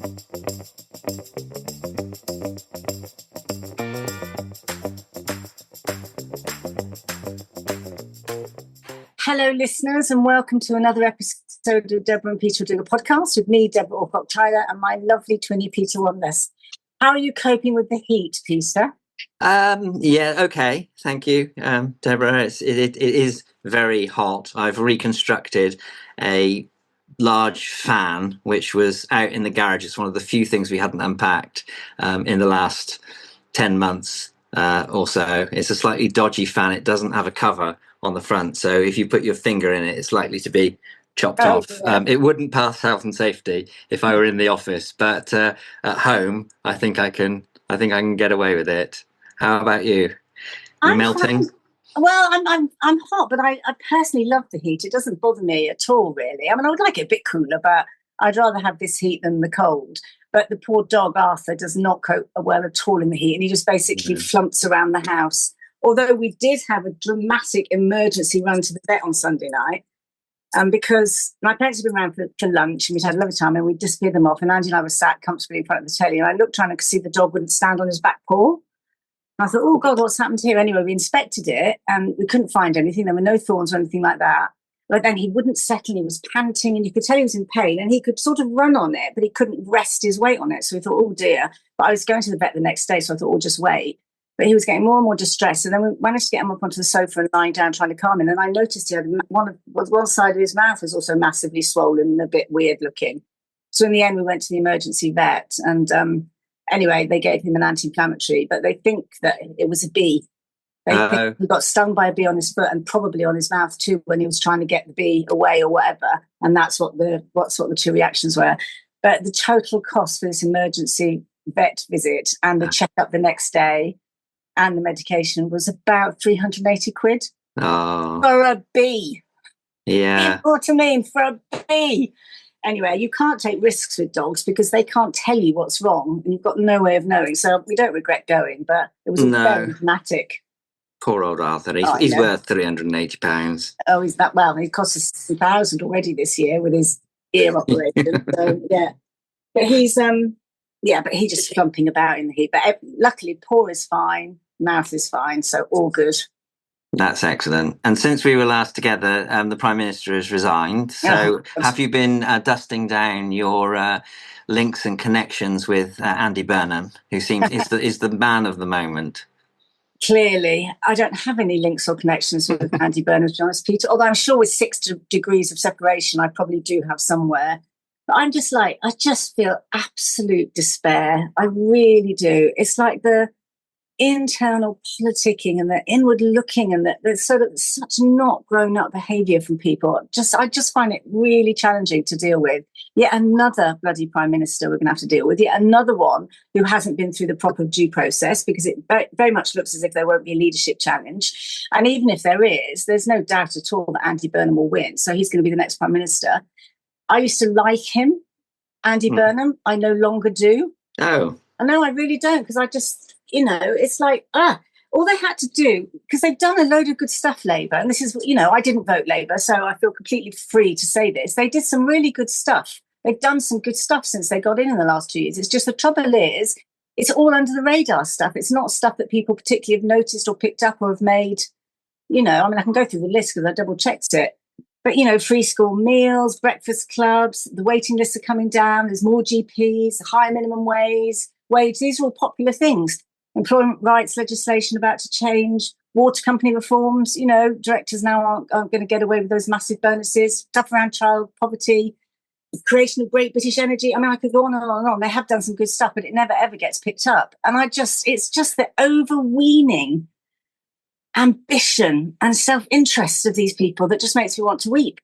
Hello, listeners, and welcome to another episode of Debra and Peter doing a podcast with me, Deborah Orcock-Tyler, and my lovely twinny Peter Wanless. How are you coping with the heat, Peter? Yeah, okay. Thank you, Deborah. It is very hot. I've reconstructed a large fan, which was out in the garage. It's one of the few things we hadn't unpacked in the last 10 months or so. It's a slightly dodgy fan. It doesn't have a cover on the front, so if you put your finger in it, it's likely to be chopped off. Yeah. It wouldn't pass health and safety if I were in the office, but at home, I think I can get away with it. How about you? You melting? Well, I'm hot, but I personally love the heat. It doesn't bother me at all, really. I mean, I would like it a bit cooler, but I'd rather have this heat than the cold. But the poor dog, Arthur, does not cope well at all in the heat, and he just basically flumps around the house. Although we did have a dramatic emergency run to the vet on Sunday night, because my parents had been around for lunch, and we'd had a lovely time, and we disappeared them off, and Andy and I were sat comfortably in front of the telly, and I looked trying to see the dog wouldn't stand on his back paw. And I thought, oh, God, what's happened here? Anyway, we inspected it, and we couldn't find anything. There were no thorns or anything like that. But then he wouldn't settle. He was panting, and you could tell he was in pain, and he could sort of run on it, but he couldn't rest his weight on it. So we thought, oh, dear. But I was going to the vet the next day, so I thought, we'll just wait. But he was getting more and more distressed. And then we managed to get him up onto the sofa and lying down trying to calm him. And I noticed he had one side of his mouth was also massively swollen and a bit weird looking. So in the end, we went to the emergency vet. And anyway, they gave him an anti-inflammatory. But they think that it was a bee. They think he got stung by a bee on his foot and probably on his mouth too when he was trying to get the bee away or whatever. And that's what the two reactions were. But the total cost for this emergency vet visit and the checkup the next day and the medication was about 380 quid for a bee. Yeah. You know what I mean? For a bee. Anyway, you can't take risks with dogs because they can't tell you what's wrong and you've got no way of knowing. So we don't regret going, but it was very dramatic. Poor old Arthur. He's worth £380. Oh, he's that well. He cost us £1,000 already this year with his ear operation. So, yeah. But he's, but he's just clumping about in the heat. But luckily, paw is fine. Mouth is fine, so all good. That's excellent. And since we were last together, the Prime Minister has resigned. So have you been dusting down your links and connections with Andy Burnham, who seems is the man of the moment? Clearly, I don't have any links or connections with Andy Burnham, to be honest, Peter. Although I'm sure with 6 degrees of separation, I probably do have somewhere. But I'm just I just feel absolute despair. I really do. It's like the internal politicking and the inward looking and the sort of such not grown up behaviour from people. I just find it really challenging to deal with. Yet another bloody Prime Minister we're going to have to deal with. Yet another one who hasn't been through the proper due process, because it very much looks as if there won't be a leadership challenge. And even if there is, there's no doubt at all that Andy Burnham will win. So he's going to be the next Prime Minister. I used to like him, Andy Burnham. I no longer do. Oh. No, I really don't, because I just... it's like, all they had to do, because they've done a load of good stuff, Labour, and this is, I didn't vote Labour, so I feel completely free to say this. They did some really good stuff. They've done some good stuff since they got in the last 2 years. It's just the trouble is, it's all under the radar stuff. It's not stuff that people particularly have noticed or picked up or have made, I can go through the list because I double-checked it. But, free school meals, breakfast clubs, the waiting lists are coming down, there's more GPs, higher minimum wage, these are all popular things. Employment rights legislation about to change, water company reforms, directors now aren't going to get away with those massive bonuses, stuff around child poverty, creation of Great British Energy. I mean, I could go on and on and on. They have done some good stuff, but it never, ever gets picked up. And it's just the overweening ambition and self-interest of these people that just makes me want to weep.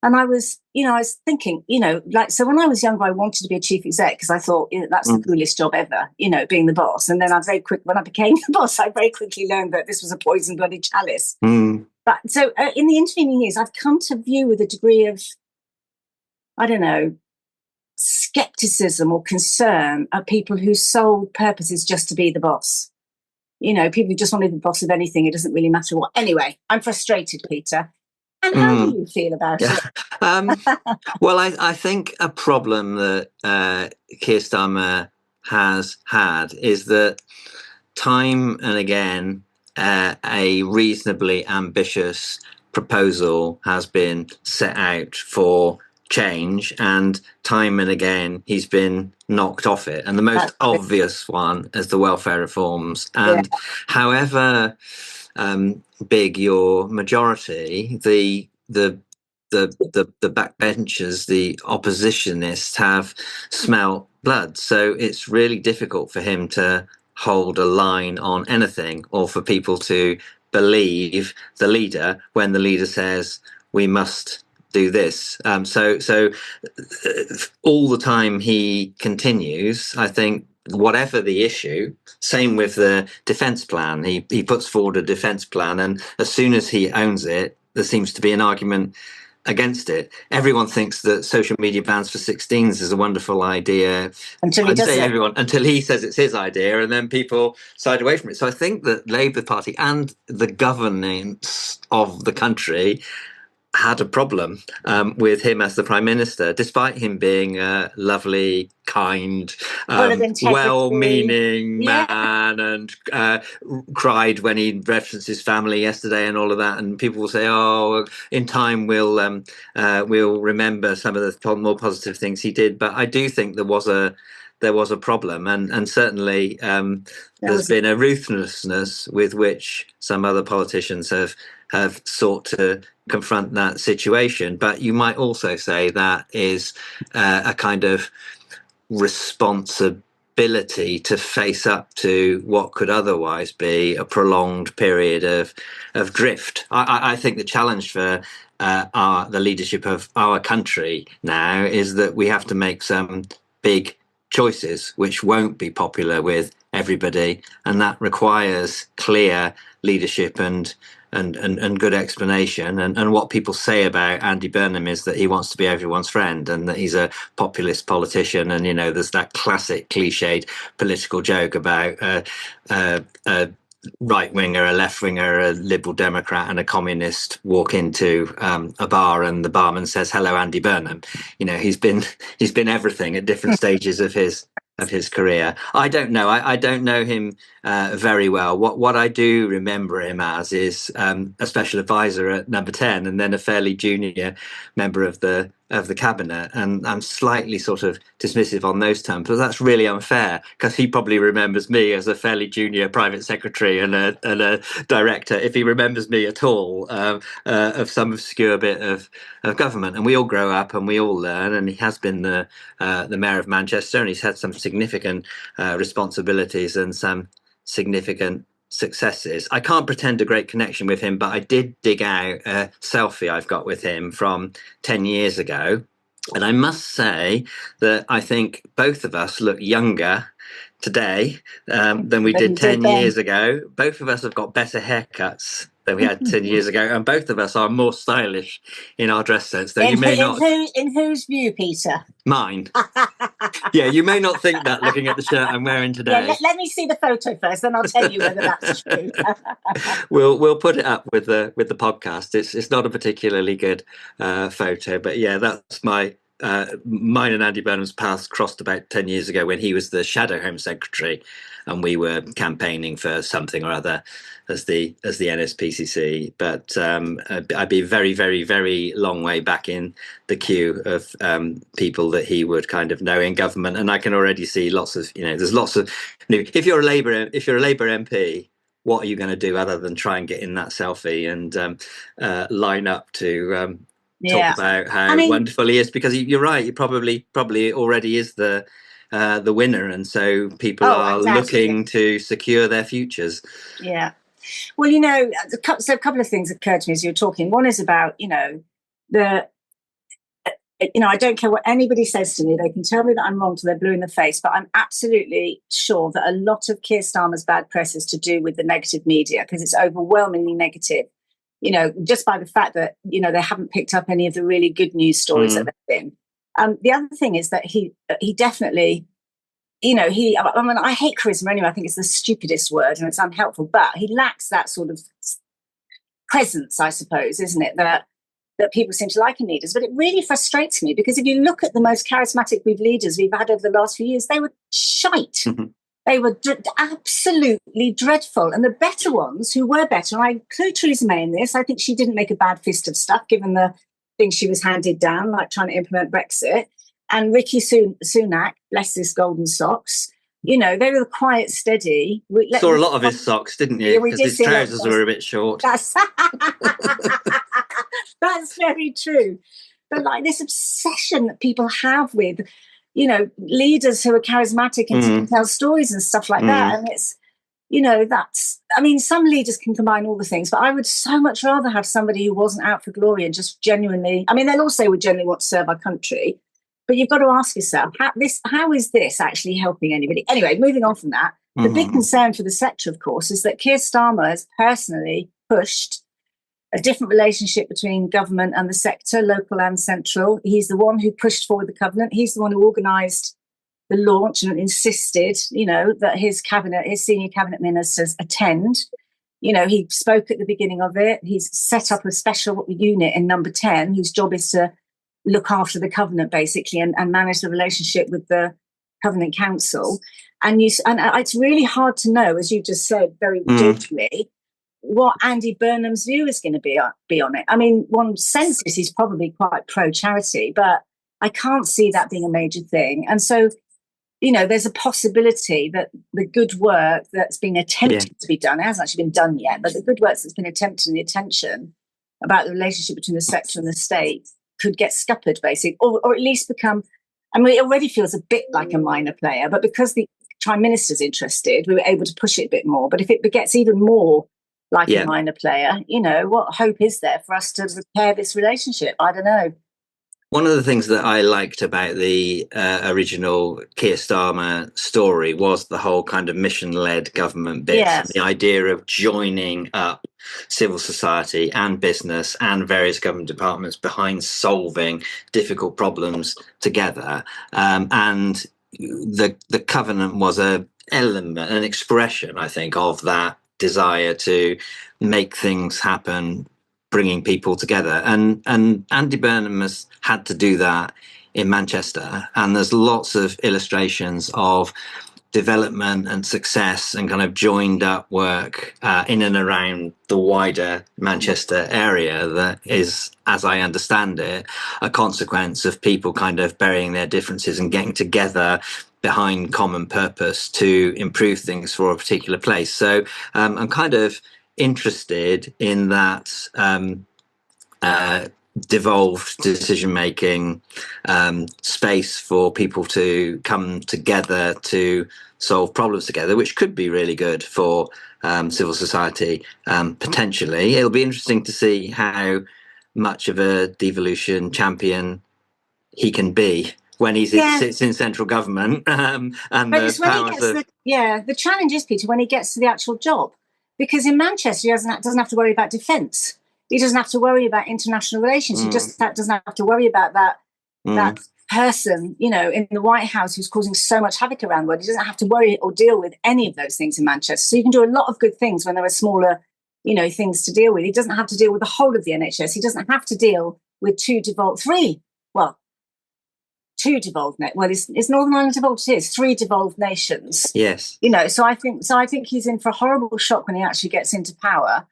And I was thinking, so when I was younger, I wanted to be a chief exec because I thought that's the coolest job ever, being the boss. And then when I became the boss, I very quickly learned that this was a poison bloody chalice. But so in the intervening years, I've come to view with a degree of, I don't know, skepticism or concern at people whose sole purpose is just to be the boss. People who just want to be the boss of anything. It doesn't really matter what. Anyway, I'm frustrated, Peter. And how do you feel about Yeah. it? Well, I think a problem that Keir Starmer has had is that time and again, a reasonably ambitious proposal has been set out for change, and time and again he's been knocked off it. And the most That's obvious one is the welfare reforms. yeah. And however big your majority, the backbenchers, the oppositionists have smelt blood. So it's really difficult for him to hold a line on anything, or for people to believe the leader when the leader says we must do this. So all the time he continues, I think, whatever the issue, same with the defence plan. He puts forward a defence plan, and as soon as he owns it, there seems to be an argument against it. Everyone thinks that social media bans for 16s is a wonderful idea. Until he does it. Everyone, until he says it's his idea, and then people side away from it. So I think that Labour Party and the governance of the country had a problem with him as the Prime Minister, despite him being a lovely, kind, well-meaning man, and cried when he referenced his family yesterday and all of that. And people will say, "Oh, in time we'll remember some of the more positive things he did." But I do think there was a problem, and certainly there's been a ruthlessness with which some other politicians have sought to confront that situation. But you might also say that is a kind of responsibility to face up to what could otherwise be a prolonged period of drift. I think the challenge for the leadership of our country now is that we have to make some big choices which won't be popular with everybody, and that requires clear leadership and good explanation. And what people say about Andy Burnham is that he wants to be everyone's friend, and that he's a populist politician. And there's that classic cliched political joke about a right winger, a left winger, a liberal Democrat, and a communist walk into a bar, and the barman says, "Hello, Andy Burnham." He's been everything at different stages of his career. I don't know. I don't know him very well. What I do remember him as is a special advisor at Number 10, and then a fairly junior member of the cabinet. And I'm slightly sort of dismissive on those terms, but that's really unfair, because he probably remembers me as a fairly junior private secretary and a director, if he remembers me at all, of some obscure bit of government. And we all grow up and we all learn. And he has been the mayor of Manchester, and he's had some significant responsibilities and some significant successes. I can't pretend a great connection with him, but I did dig out a selfie I've got with him from 10 years ago. And I must say that I think both of us look younger today than we did 10 years ago. Both of us have got better haircuts than we had 10 years ago, and both of us are more stylish in our dress sense. Though in whose view, Peter? Mine. Yeah, you may not think that looking at the shirt I'm wearing today. Yeah, let me see the photo first, then I'll tell you whether that's true. We'll put it up with the podcast. It's not a particularly good photo, but yeah, that's mine and Andy Burnham's paths crossed about 10 years ago when he was the shadow Home Secretary, and we were campaigning for something or other as the NSPCC. But I'd be very, very, very long way back in the queue of people that he would kind of know in government. And I can already see lots of, there's lots of new. If you're a Labour MP, what are you going to do other than try and get in that selfie and line up to talk about how wonderful he is? Because you're right, he probably already is the winner, and so people are looking to secure their futures. Yeah. Well, so a couple of things occurred to me as you were talking. One is about, I don't care what anybody says to me. They can tell me that I'm wrong till they're blue in the face, but I'm absolutely sure that a lot of Keir Starmer's bad press is to do with the negative media, because it's overwhelmingly negative, just by the fact that, they haven't picked up any of the really good news stories that they've been. The other thing is that he definitely, I hate charisma anyway. I think it's the stupidest word and it's unhelpful, but he lacks that sort of presence, I suppose, isn't it? That that people seem to like in leaders. But it really frustrates me, because if you look at the most charismatic leaders we've had over the last few years, they were shite. They were absolutely dreadful. And the better ones, who were better, and I include Theresa May in this, I think she didn't make a bad fist of stuff, given the things she was handed down, like trying to implement Brexit. And Rishi Sunak, bless his golden socks, you know, they were the quiet, steady. Saw a lot of his socks, didn't you? Yeah, we because did his see trousers were a bit short. That's very true. But like this obsession that people have with, you know, leaders who are charismatic and can tell stories and stuff like that. And it's, you know, some leaders can combine all the things, but I would so much rather have somebody who wasn't out for glory and just genuinely, they'll all say we genuinely want to serve our country, but you've got to ask yourself, how is this actually helping anybody? Anyway, moving on from that, the big concern for the sector, of course, is that Keir Starmer has personally pushed a different relationship between government and the sector, local and central. He's the one who pushed forward the covenant. He's the one who organised the launch and insisted, you know, that his senior cabinet ministers attend. You know, he spoke at the beginning of it. He's set up a special unit in Number 10, whose job is to look after the covenant, basically, and manage the relationship with the Covenant Council. And it's really hard to know, as you just said very gently, what Andy Burnham's view is going to be on it. One senses he's probably quite pro-charity, but I can't see that being a major thing. And so, you know, there's a possibility that the good work that's been attempted to be done, it hasn't actually been done yet, but the good work that's been attempted in the attention about the relationship between the sector and the state could get scuppered, basically, or at least become, it already feels a bit like a minor player, but because the Prime Minister's interested, we were able to push it a bit more. But if it gets even more like a minor player, you know, what hope is there for us to repair this relationship? I don't know. One of the things that I liked about the original Keir Starmer story was the whole kind of mission-led government bit, and the idea of joining up civil society and business and various government departments behind solving difficult problems together. And the covenant was an expression, I think, of that desire to make things happen, bringing people together. And Andy Burnham has had to do that in Manchester. And there's lots of illustrations of development and success and kind of joined up work in and around the wider Manchester area that is, as I understand it, a consequence of people kind of burying their differences and getting together behind common purpose to improve things for a particular place. So I'm kind of interested in that devolved decision-making space for people to come together to solve problems together, which could be really good for civil society, potentially. It'll be interesting to see how much of a devolution champion he can be when he sits in central government. And the challenge is, Peter, when he gets to the actual job. Because in Manchester, he doesn't have to worry about defence. He doesn't have to worry about international relations. He just doesn't have to worry about that person, you know, in the White House who's causing so much havoc around the world. He doesn't have to worry or deal with any of those things in Manchester. So you can do a lot of good things when there are smaller, you know, things to deal with. He doesn't have to deal with the whole of the NHS. He doesn't have to deal with two devolved is Northern Ireland devolved? It is 3 devolved nations. Yes. You know, so I think he's in for a horrible shock when he actually gets into power,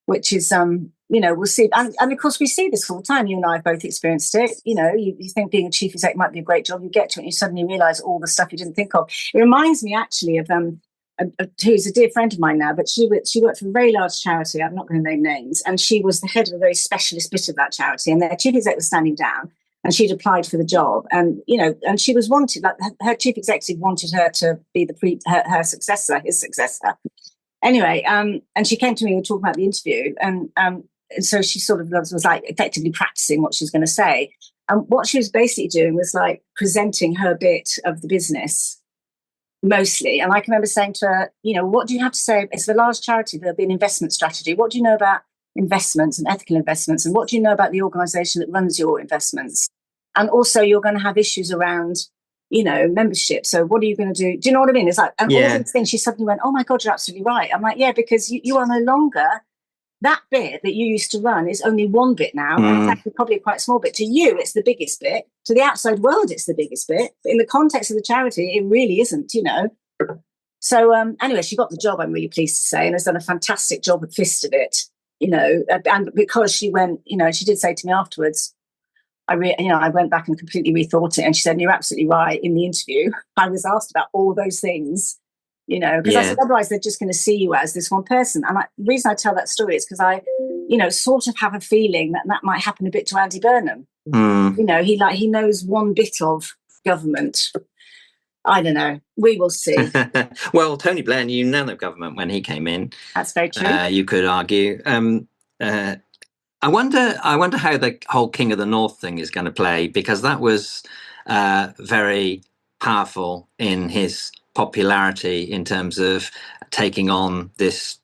which is you know, we'll see. And of course we see this all the time. You and I have both experienced it. You know, you think being a chief exec might be a great job, you get to it and you suddenly realise all the stuff you didn't think of. It reminds me actually of who's a dear friend of mine now, but she worked for a very large charity, I'm not going to name names, and she was the head of a very specialist bit of that charity, and their chief exec was standing down. And she'd applied for the job, and you know, and she was wanted. Like her chief executive wanted her to be her successor, his successor. Anyway, and she came to me and talked about the interview, and so she sort of was like effectively practicing what she was going to say. And what she was basically doing was like presenting her bit of the business mostly. And I can remember saying to her, you know, what do you have to say? It's a large charity. There'll be an investment strategy. What do you know about investments and ethical investments, and what do you know about the organisation that runs your investments? And also you're going to have issues around, you know, membership, so what are you going to do? Do you know what I mean? It's like, and all these things, she suddenly went, oh my God, you're absolutely right. I'm like, yeah, because you are no longer that bit that you used to run is only one bit now, and it's actually probably quite a small bit. To you, it's the biggest bit. To the outside world, it's the biggest bit. But in the context of the charity, it really isn't, So anyway, she got the job, I'm really pleased to say, and has done a fantastic job at Fist of it, and because she went, she did say to me afterwards, I went back and completely rethought it, and she said, "You're absolutely right." In the interview, I was asked about all those things, because I said, otherwise they're just going to see you as this one person. And the reason I tell that story is because I, sort of have a feeling that might happen a bit to Andy Burnham. He knows one bit of government. I don't know. We will see. Well, Tony Blair knew none of government when he came in. That's very true. You could argue. I wonder how the whole King of the North thing is going to play, because that was very powerful in his popularity in terms of taking on this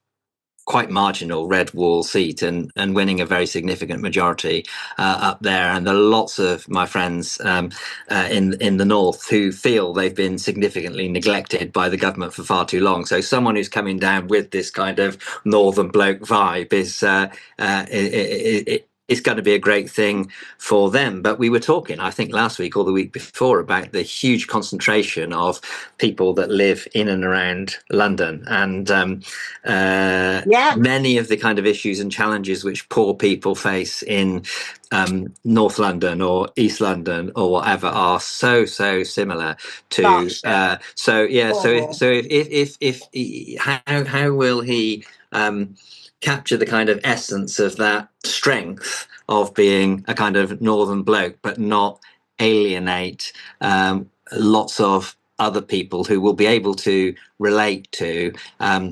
quite marginal red wall seat and winning a very significant majority up there. And there are lots of my friends in the north who feel they've been significantly neglected by the government for far too long. So someone who's coming down with this kind of northern bloke vibe is going to be a great thing for them. But we were talking, I think, last week or the week before about the huge concentration of people that live in and around London, and many of the kind of issues and challenges which poor people face in North London or East London or whatever are so similar to. So how will he capture the kind of essence of that strength of being a kind of northern bloke, but not alienate lots of other people who will be able to relate to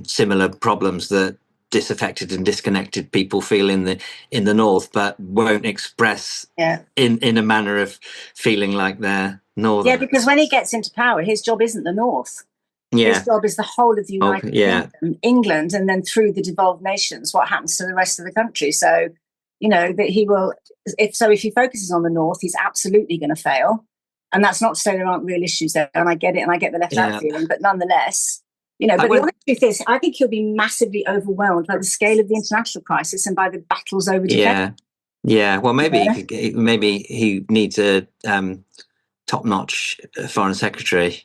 similar problems that disaffected and disconnected people feel in the north, but won't express in a manner of feeling like they're northern. Yeah, because when he gets into power, his job isn't the north. His job is the whole of the United Kingdom, England, and then through the devolved nations, what happens to the rest of the country. So, that he will, if he focuses on the north, he's absolutely going to fail. And that's not to say there aren't real issues there. And I get it, and I get the left out feeling, but nonetheless, but the honest truth is, I think he'll be massively overwhelmed by the scale of the international crisis and by the battles over defence. Yeah. Well, maybe he needs a top-notch foreign secretary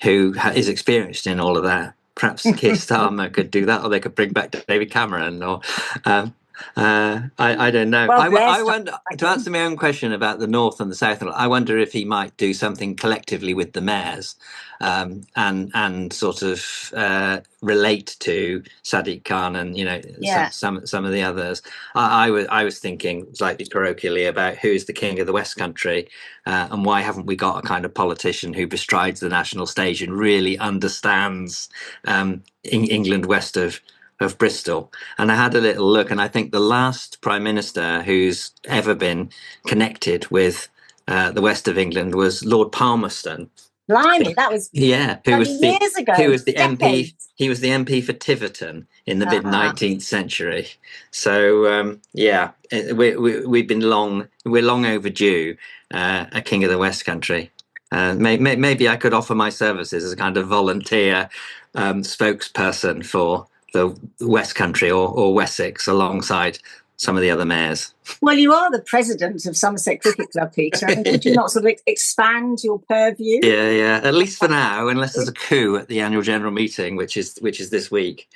who is experienced in all of that. Perhaps Keir Starmer could do that, or they could bring back David Cameron, or I don't know. Well, I wonder, to answer my own question about the North and the South, I wonder if he might do something collectively with the mayors and sort of relate to Sadiq Khan and some of the others. I was thinking slightly parochially about who's the king of the West Country, and why haven't we got a kind of politician who bestrides the national stage and really understands England west of Bristol. And I had a little look, and I think the last prime minister who's ever been connected with the west of England was Lord Palmerston. Blimey, that was years ago. Who was the MP? He was the MP for Tiverton in the mid 19th century. So we've been we're long overdue a king of the West Country. Maybe I could offer my services as a kind of volunteer spokesperson for the West Country or Wessex alongside some of the other mayors. Well, you are the president of Somerset Cricket Club, Peter. I mean, could you not sort of expand your purview? Yeah. At least for now, unless there's a coup at the annual general meeting, which is this week,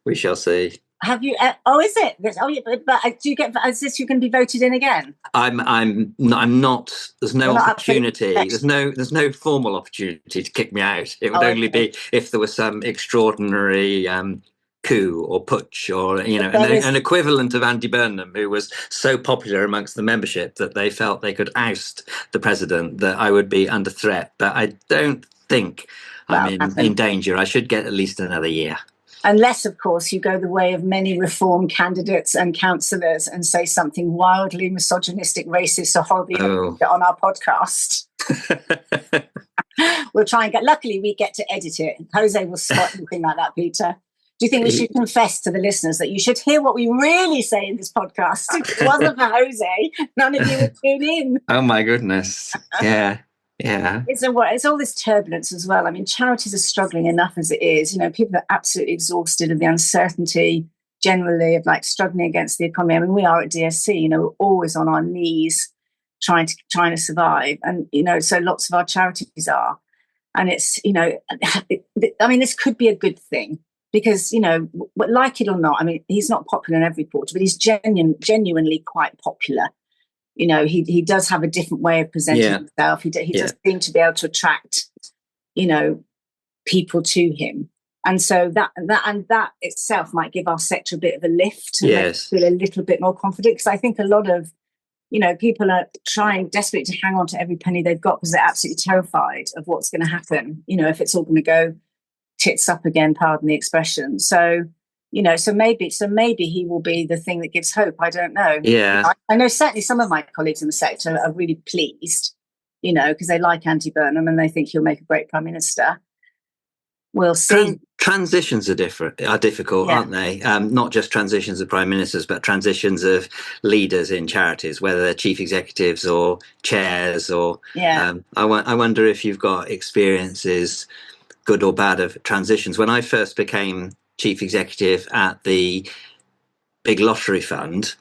we shall see. Have you? Is it? But do you get? Is this you can be voted in again? I'm not. There's no opportunity. There's no formal opportunity to kick me out. It would only be if there was some extraordinary coup or putsch or an equivalent of Andy Burnham, who was so popular amongst the membership that they felt they could oust the president, that I would be under threat. But I don't think I'm in danger. I should get at least another year. Unless, of course, you go the way of many reform candidates and councillors and say something wildly misogynistic, racist, or horribly on our podcast. We'll try and luckily we get to edit it. Jose will spot anything like that, Peter. Do you think we should confess to the listeners that you should hear what we really say in this podcast? If it wasn't for Jose, none of you would tune in. Oh, my goodness. Yeah. It's all this turbulence as well. I mean, charities are struggling enough as it is. People are absolutely exhausted of the uncertainty, generally of like struggling against the economy. I mean, we are at DSC, you know, we're always on our knees trying to survive, and you know, so lots of our charities are, and it's, you know, I mean, this could be a good thing because, you know, like it or not, I mean, he's not popular in every quarter, but he's genuinely quite popular. You know, he does have a different way of presenting himself. He does seem to be able to attract, you know, people to him. And so that itself might give our sector a bit of a lift and make us feel a little bit more confident. Because I think a lot of, you know, people are trying desperately to hang on to every penny they've got because they're absolutely terrified of what's going to happen, you know, if it's all going to go tits up again, pardon the expression. So, you know, so maybe he will be the thing that gives hope. I don't know. Yeah. I know certainly some of my colleagues in the sector are really pleased, you know, because they like Andy Burnham and they think he'll make a great Prime Minister. We'll see. Transitions are difficult, aren't they? Not just transitions of prime ministers, but transitions of leaders in charities, whether they're chief executives or chairs. Or I wonder if you've got experiences, good or bad, of transitions. When I first became chief executive at the Big Lottery Fund,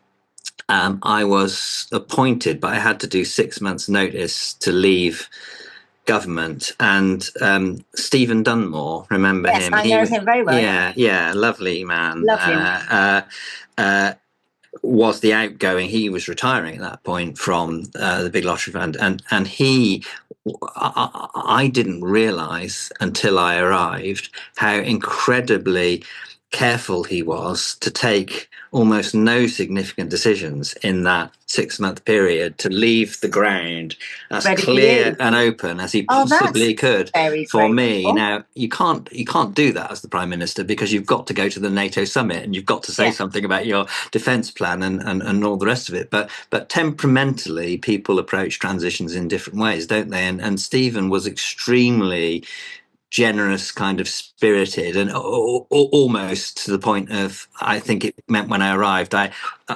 I was appointed, but I had to do 6 months' notice to leave government, and Stephen Dunmore, remember him? I know him very well. Yeah, lovely man. Was the outgoing. He was retiring at that point from the Big Lottery Fund, and I didn't realise until I arrived how incredibly careful he was to take almost no significant decisions in that 6 month period, to leave the ground as clear and open as he possibly could for me. Now you can't do that as the Prime Minister, because you've got to go to the NATO summit and you've got to say something about your defence plan and all the rest of it. But temperamentally, people approach transitions in different ways, don't they? And Stephen was extremely generous, kind of spirited, and almost to the point of, I think it meant when I arrived, there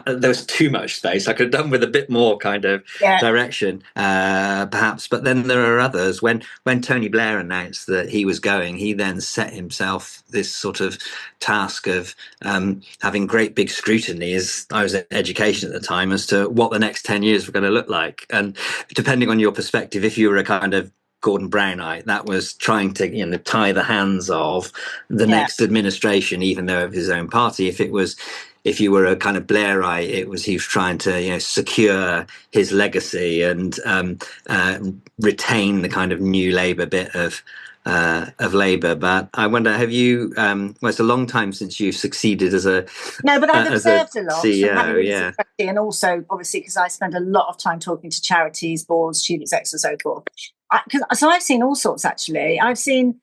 was too much space. I could have done with a bit more kind of direction, perhaps. But then there are others. When Tony Blair announced that he was going, he then set himself this sort of task of having great big scrutiny, as I was in education at the time, as to what the next 10 years were going to look like. And depending on your perspective, if you were a kind of Gordon Brownite, that was trying to, you know, tie the hands of the next administration, even though of his own party. If you were a kind of Blairite, he was trying to, you know, secure his legacy and retain the kind of new Labour bit of Labour. But I wonder, have you? Well, it's a long time since you've succeeded as a but I've observed a lot. CEO, and also obviously because I spend a lot of time talking to charities, boards, chief execs, and so forth. So I've seen all sorts. Actually, some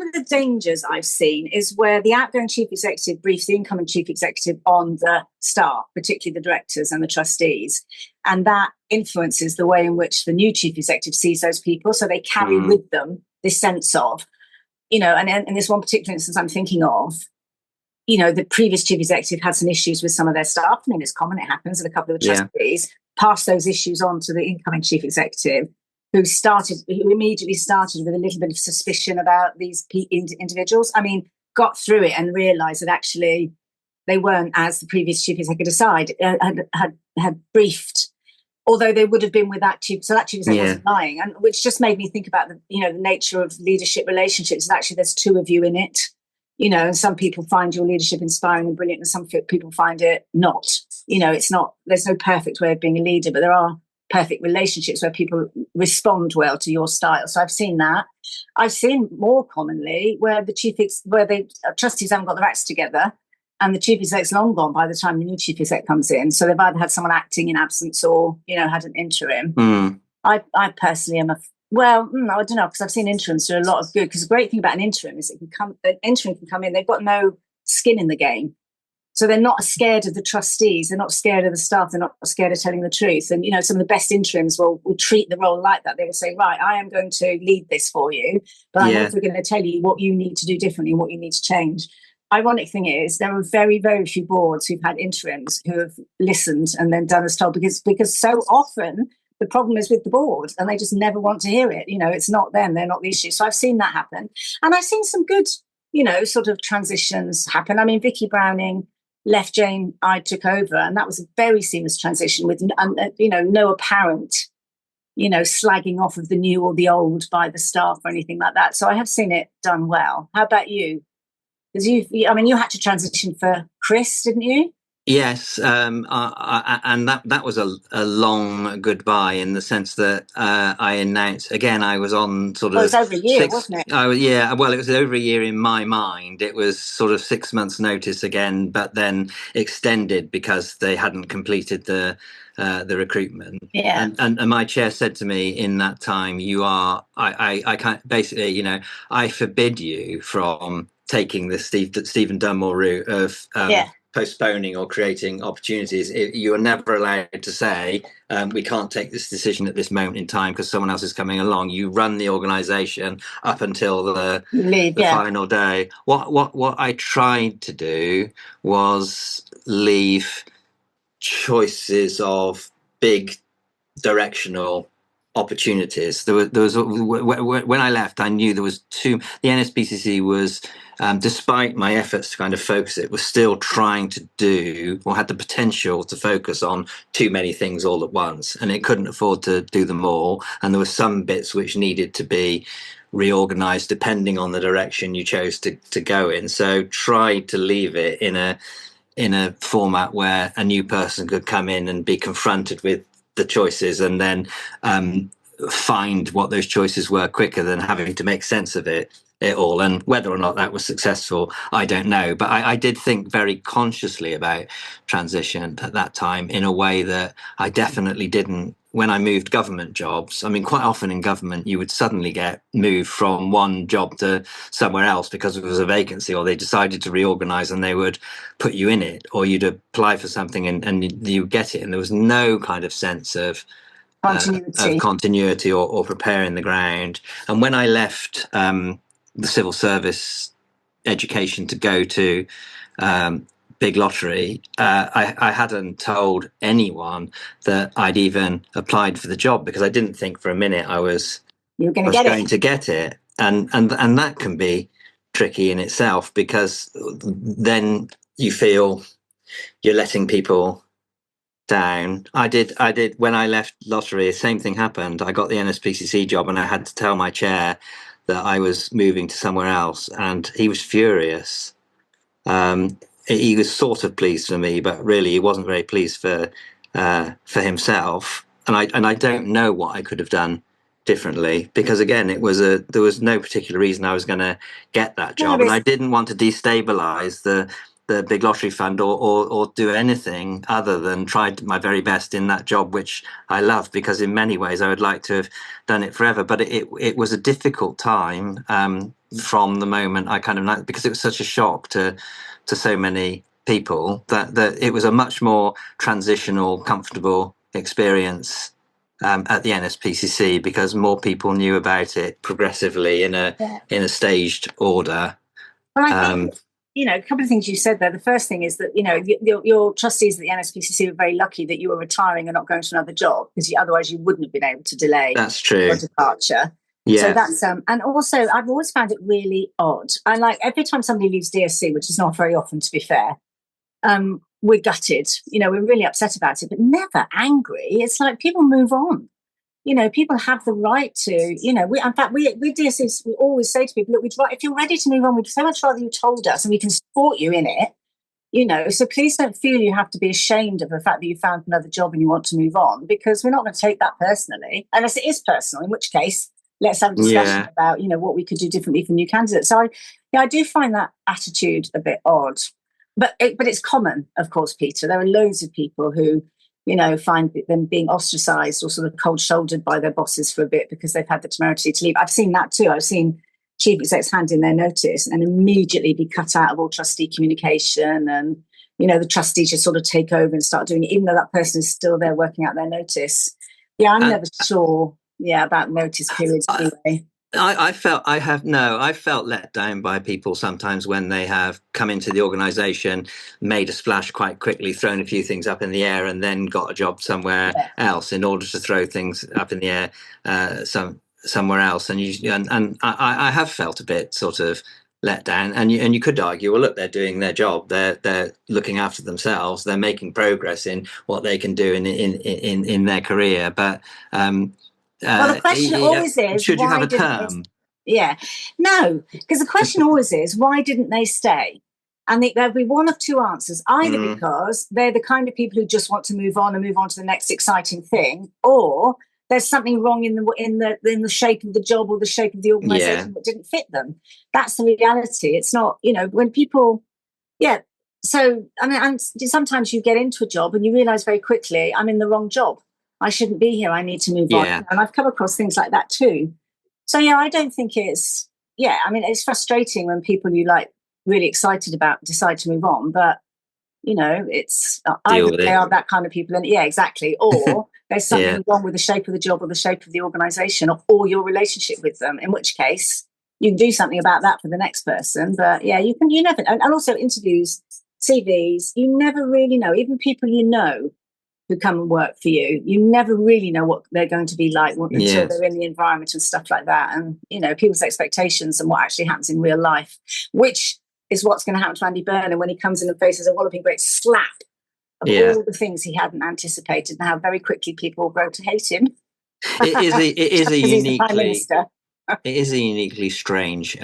of the dangers I've seen is where the outgoing chief executive briefs the incoming chief executive on the staff, particularly the directors and the trustees, and that influences the way in which the new chief executive sees those people. So they carry with them this sense of, you know, and in this one particular instance I'm thinking of, you know, the previous chief executive had some issues with some of their staff. I mean, it's common, it happens, and a couple of the trustees passed those issues on to the incoming chief executive, who immediately started with a little bit of suspicion about these individuals. I mean, got through it and realised that actually they weren't, as the previous chief executive had briefed, although they would have been with that chief. So that chief executive wasn't lying, and which just made me think about the nature of leadership relationships. And actually, there's two of you in it. You know, and some people find your leadership inspiring and brilliant, and some people find it not. You know, it's not, there's no perfect way of being a leader, but there are perfect relationships where people respond well to your style. So I've seen that. I've seen more commonly where the trustees haven't got their acts together and the chief exec's long gone by the time the new chief exec comes in. So they've either had someone acting in absence or, you know, had an interim. I personally am I don't know, because I've seen interims do a lot of good. Because the great thing about an interim is an interim can come in, they've got no skin in the game. So they're not scared of the trustees, they're not scared of the staff, they're not scared of telling the truth. And, you know, some of the best interims will treat the role like that. They will say, right, I am going to lead this for you, but I'm also going to tell you what you need to do differently and what you need to change. Ironic thing is, there are very, very few boards who've had interims who have listened and then done as told, because so often the problem is with the board and they just never want to hear it. You know, it's not them, they're not the issue. So I've seen that happen. And I've seen some good sort of transitions happen. I mean, Vicky Browning left Jane, I took over, and that was a very seamless transition with, no apparent, slagging off of the new or the old by the staff or anything like that. So I have seen it done well. How about you? Because you had to transition for Chris, didn't you? Yes, and that was a long goodbye in the sense that I announced again. I was on sort of it was over a year, wasn't it? Yeah, well, it was over a year in my mind. It was sort of 6 months' notice again, but then extended because they hadn't completed the recruitment. Yeah. And my chair said to me in that time, I can't basically, I forbid you from taking the Stephen Dunmore route of postponing or creating opportunities. You are never allowed to say, we can't take this decision at this moment in time because someone else is coming along. You run the organisation up until the final day. What I tried to do was leave choices of big directional opportunities. There was when I left, I knew there was the NSPCC was, despite my efforts to kind of focus it, was still trying to do or had the potential to focus on too many things all at once, and it couldn't afford to do them all. And there were some bits which needed to be reorganized depending on the direction you chose to go in. So tried to leave it in a format where a new person could come in and be confronted with the choices and then find what those choices were quicker than having to make sense of it all. And whether or not that was successful, I don't know. But I did think very consciously about transition at that time in a way that I definitely didn't when I moved government jobs. I mean, quite often in government, you would suddenly get moved from one job to somewhere else because it was a vacancy, or they decided to reorganize and they would put you in it, or you'd apply for something and you get it. And there was no kind of sense of continuity or preparing the ground. And when I left the civil service education to go to Big Lottery, I hadn't told anyone that I'd even applied for the job because I didn't think for a minute I was going to get it. And that can be tricky in itself because then you feel you're letting people down. I did when I left Lottery, the same thing happened. I got the NSPCC job and I had to tell my chair that I was moving to somewhere else, and he was furious. He was sort of pleased for me, but really he wasn't very pleased for himself. And I don't know what I could have done differently, because again, there was no particular reason I was going to get that job, and I didn't want to destabilize the Big Lottery Fund or do anything other than try my very best in that job, which I love, because in many ways I would like to have done it forever. But it was a difficult time from the moment I kind of, because it was such a shock to so many people that it was a much more transitional, comfortable experience at the NSPCC, because more people knew about it progressively in a staged order. Well, I think, a couple of things you said there. The first thing is that, your trustees at the NSPCC were very lucky that you were retiring and not going to another job, because otherwise you wouldn't have been able to delay your departure. Yeah. So that's and also I've always found it really odd. I like every time somebody leaves DSC, which is not very often, to be fair, we're gutted. We're really upset about it, but never angry. It's like people move on. People have the right to. In fact, we DSCs, we always say to people, look, if you're ready to move on, we'd so much rather you told us, and we can support you in it. So please don't feel you have to be ashamed of the fact that you found another job and you want to move on, because we're not going to take that personally, unless it is personal, in which case let's have a discussion about, what we could do differently for new candidates. So I do find that attitude a bit odd, but it's common, of course, Peter. There are loads of people who, find them being ostracised or sort of cold-shouldered by their bosses for a bit because they've had the temerity to leave. I've seen that too. I've seen chief execs hand in their notice and immediately be cut out of all trustee communication, and the trustees just sort of take over and start doing it, even though that person is still there working out their notice. I'm never sure about notice periods anyway. I felt let down by people sometimes when they have come into the organisation, made a splash quite quickly, thrown a few things up in the air, and then got a job somewhere else in order to throw things up in the air somewhere else. And I have felt a bit sort of let down, and you could argue, well, look, they're doing their job, they're looking after themselves, they're making progress in what they can do in their career. But well, the question always is, should you have why a didn't term? Yeah, no, because the question always is, why didn't they stay? And there'll be one of two answers: either because they're the kind of people who just want to move on and move on to the next exciting thing, or there's something wrong in the shape of the job or the shape of the organisation that didn't fit them. That's the reality. It's not, when people, So I mean, and sometimes you get into a job and you realise very quickly, I'm in the wrong job. I shouldn't be here. I need to move on. And I've come across things like that too. So I don't think it's. I mean, it's frustrating when people you like really excited about decide to move on, but it's either they are that kind of people, and exactly, or there's something wrong with the shape of the job or the shape of the organisation or your relationship with them. In which case, you can do something about that for the next person. But you never, and also interviews, CVs, you never really know. Even people who come and work for you, you never really know what they're going to be like until they're in the environment and stuff like that. And people's expectations and what actually happens in real life, which is what's going to happen to Andy Burnham when he comes in and faces a walloping great slap of all the things he hadn't anticipated, and how very quickly people will grow to hate him. It is a uniquely it is a uniquely strange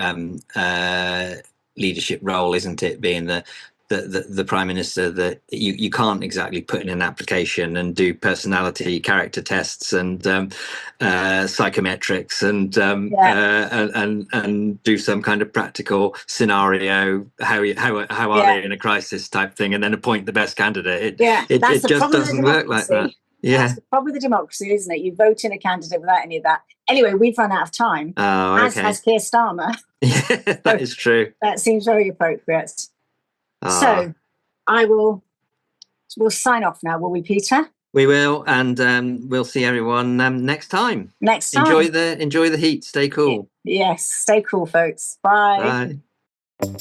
leadership role, isn't it? Being the prime minister, that you can't exactly put in an application and do personality character tests and psychometrics and do some kind of practical scenario, how are they in a crisis type thing, and then appoint the best candidate. It just doesn't work like that. That's probably the democracy, isn't it? You vote in a candidate without any of that. Anyway, we've run out of time, as has Keir Starmer. That is true. That seems very appropriate. So we'll sign off now, will we, Peter? We will, and we'll see everyone next time. Enjoy the heat. Stay cool. Yes, stay cool, folks. Bye. Bye.